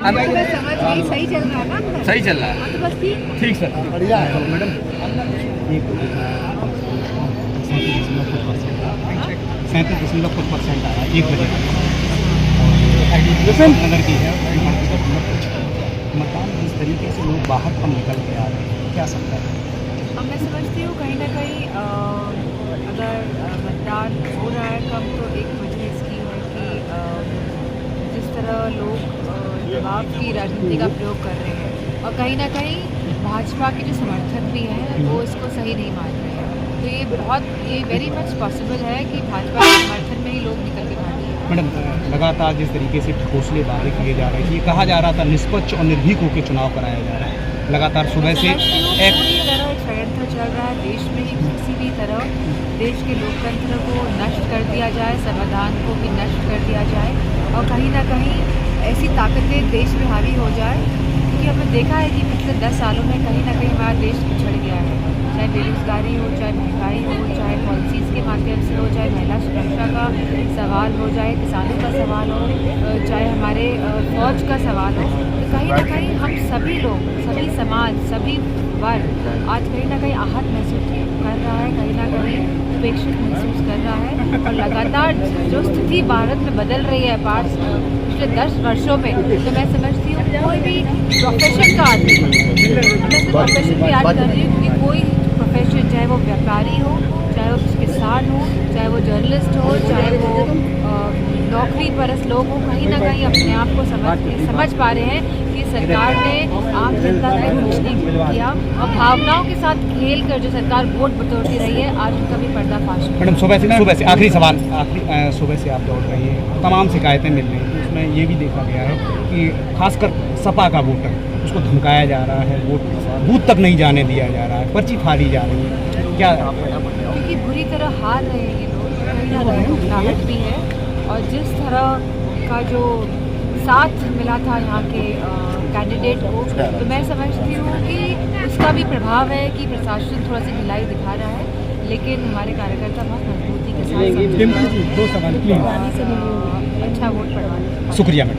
समझ गई, सही चल रहा है ना? सही चल रहा है। तो बस ठीक सर। बढ़िया है मैडम। 37.कुछ% आया 1 बजे नगर की है। मतदान जिस तरीके से लोग बाहर कम निकल के आ रहे हैं, क्या सकता है? अब मैं समझती हूँ कहीं ना कहीं अगर मतदान हो रहा है कम, तो एक वजह इसकी है कि जिस तरह लोग दबाव की राजनीति का प्रयोग कर रहे हैं और कहीं ना कहीं भाजपा के जो समर्थक भी हैं वो इसको सही नहीं मान रहे हैं। तो ये वेरी मच पॉसिबल है कि भाजपा के समर्थन में ही लोग निकल के भागे। मैडम, लगातार जिस तरीके से ठोसले वादे किए जा रहे हैं, ये कहा जा रहा था निष्पक्ष और निर्भीक होकर चुनाव कराया जा रहा है, लगातार सुबह से एक पूरी तरह एक षड्यंत्र चल रहा है देश में ही। किसी भी तरह देश के लोकतंत्र को नष्ट कर दिया जाए, संविधान को भी नष्ट कर दिया जाए और कहीं ना कहीं ऐसी ताकतें देश में हावी हो जाए, क्योंकि हमने देखा है कि पिछले 10 सालों में कहीं ना कहीं हमारा देश पिछड़ गया है। चाहे बेरोजगारी हो, चाहे महंगाई हो, चाहे पॉलिसीज़ के माध्यम से हो, चाहे महिला सुरक्षा का सवाल हो, चाहे किसानों का सवाल हो, चाहे हमारे फौज का सवाल हो, तो कहीं ना कहीं हम सभी लोग, सभी समाज, सभी वर्ग आज कहीं ना कहीं आहत महसूस कर रहा है, कहीं ना कहीं उपेक्षित महसूस कर रहा है। और लगातार जो स्थिति भारत में बदल रही है पिछले 10 वर्षों में, तो मैं समझती हूँ कोई भी प्रोफेशन का आदमी, मैं सिर्फ प्रोफेशन की याद कर रही हूँ, क्योंकि कोई प्रोफेशन, चाहे वो व्यापारी हो, चाहे वो किसान हो, चाहे वो जर्नलिस्ट हो, चाहे वो नौकरी परस्त लोग हो, कहीं ना कहीं अपने आप को समझ पा रहे हैं कि सरकार ने आम जनता का कुछ नहीं किया और भावनाओं के साथ खेल कर जो सरकार वोट बटोरती रही है, आज उनका भी पर्दाफाश। मैडम, सुबह से आखिरी सवाल, सुबह से आप दौड़ रही हैं, तमाम शिकायतें मिल रही हैं, उसमें ये भी देखा गया है कि खासकर सपा का वोटर, उसको धमकाया जा रहा है, वोट बूथ तक नहीं जाने दिया जा रहा है, पर्ची फाड़ी जा रही है, क्या? क्योंकि बुरी तरह हार रहे हैं ये लोग, कहीं ना कहीं घबराहट भी है और जिस तरह का जो साथ मिला था यहाँ के कैंडिडेट को, तो मैं समझती हूँ कि उसका भी प्रभाव है कि प्रशासन थोड़ा सी ढिलाई दिखा रहा है, लेकिन हमारे कार्यकर्ता बहुत मजबूती के साथ अच्छा वोट पड़वाने। शुक्रिया मैम।